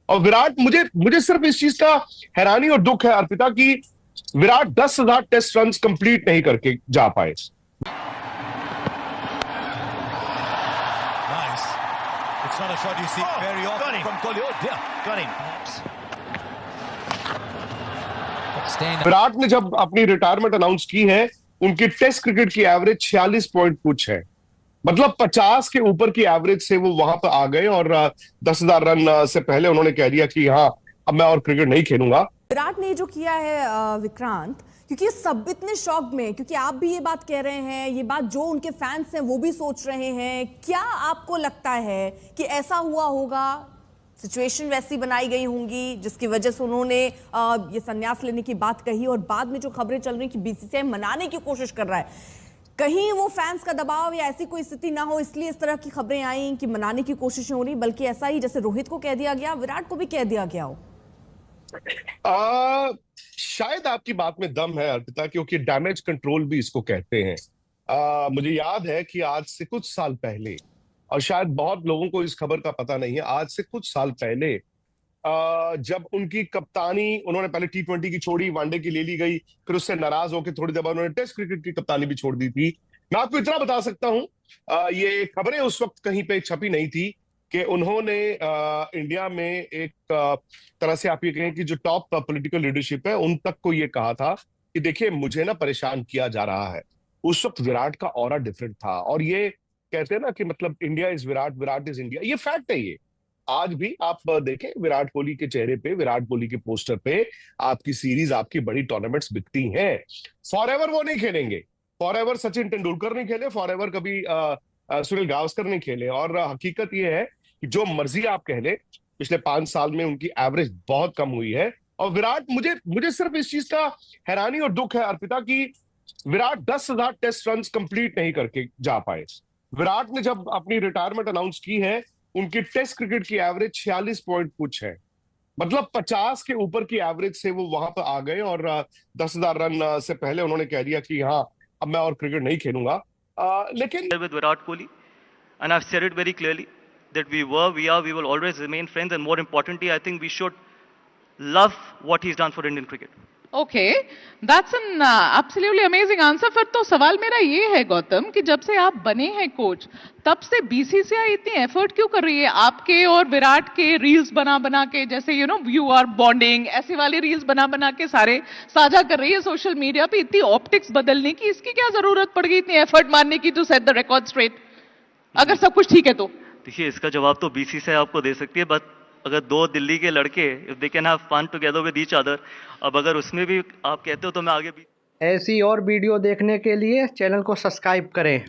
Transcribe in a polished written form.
और विराट, मुझे मुझे सिर्फ इस चीज का हैरानी और दुख है अर्पिता कि विराट 10,000 टेस्ट रन कंप्लीट नहीं करके जा पाए। It's not a shot you see very often from Kohli. Oh dear, got him. Virat ने जब अपनी रिटायरमेंट अनाउंस की है, उनकी टेस्ट क्रिकेट की एवरेज 46 पॉइंट कुछ है। मतलब 50 के ऊपर की एवरेज से वो वहां पर आ गए और 10,000 रन से पहले उन्होंने कह दिया कि हाँ, अब मैं और क्रिकेट नहीं खेलूंगा। विराट ने जो किया है विक्रांत, क्योंकि सब इतने शॉक में, क्योंकि आप भी ये बात कह रहे हैं, ये बात जो उनके फैंस हैं वो भी सोच रहे हैं, क्या आपको लगता है कि ऐसा हुआ होगा, सिचुएशन वैसी बनाई गई होंगी जिसकी वजह से उन्होंने ये संन्यास लेने की बात कही, और बाद में जो खबरें चल रही कि बीसीसीआई मनाने की कोशिश कर रहा है, कहीं वो फैंस का दबाव या ऐसी कोई स्थिति ना हो इसलिए इस तरह की खबरें आई कि मनाने की कोशिशें हो रही, बल्कि ऐसा ही जैसे रोहित को कह दिया गया, विराट को भी कह दिया गया हो? शायद आपकी बात में दम है अर्पिता, क्योंकि डैमेज कंट्रोल भी इसको कहते हैं। मुझे याद है कि आज से कुछ साल पहले, और शायद बहुत लोगों को इस खबर का पता नहीं है, आज से कुछ साल पहले जब उनकी कप्तानी उन्होंने पहले T20 की छोड़ी, वनडे की ले ली गई, फिर उससे नाराज होकर थोड़ी देर बाद उन्होंने टेस्ट क्रिकेट की कप्तानी भी छोड़ दी थी। मैं आपको इतना बता सकता हूं, ये खबरें उस वक्त कहीं पे छपी नहीं थी कि उन्होंने इंडिया में एक तरह से आप ये कहें कि जो टॉप पॉलिटिकल लीडरशिप है उन तक को ये कहा था कि देखिए मुझे ना परेशान किया जा रहा है। उस वक्त विराट का ऑरा डिफरेंट था, और ये कहते हैं ना कि मतलब India is Virat, Virat is India, ये फैक्ट है। ये आज भी आप देखें, विराट कोहली के चेहरे पे, विराट कोहली के पोस्टर पे आपकी सीरीज, आपकी बड़ी टूर्नामेंट्स बिकती हैं। फॉर एवर वो नहीं खेलेंगे, फॉर एवर सचिन तेंदुलकर नहीं खेले, फॉर एवर कभी सुनील गावस्कर नहीं खेले। और हकीकत ये है कि जो मर्जी आप कह ले, पिछले 5 साल में उनकी एवरेज बहुत कम हुई है। और विराट, मुझे मुझे सिर्फ इस चीज का हैरानी और दुख है अर्पिता कि विराट 10,000 टेस्ट रन कंप्लीट नहीं करके जा पाए। विराट ने जब अपनी रिटायरमेंट अनाउंस की है, उनकी टेस्ट क्रिकेट की एवरेज 46 पॉइंट कुछ है। मतलब 50 के ऊपर की एवरेज से वो वहां पर आ गए और 10,000 रन से पहले उन्होंने कह दिया कि हाँ, अब मैं और क्रिकेट नहीं खेलूंगा। लेकिन with Virat Kohli, and I've said it very clearly that we will always remain friends, and more importantly, I think we should love what he's done for Indian cricket. Okay, that's an absolutely amazing answer. फिर तो सवाल मेरा ये है गौतम कि जब से आप बने हैं कोच, तब से बीसीसीआई इतनी एफर्ट क्यों कर रही है आपके और विराट के रील्स बना बना के, जैसे यू आर बॉन्डिंग, ऐसे वाली रील्स बना बना के सारे साझा कर रही है सोशल मीडिया पे, इतनी ऑप्टिक्स बदलने की इसकी क्या जरूरत पड़ गई, इतनी एफर्ट मारने की to set the record straight, अगर सब कुछ ठीक है तो? देखिए, इसका जवाब तो बीसीसीआई आपको दे सकती है, बट अगर दो दिल्ली के लड़के, if they can have fun together with each other, अब अगर उसमें भी आप कहते हो तो मैं आगे भी। ऐसी और वीडियो देखने के लिए चैनल को सब्सक्राइब करें।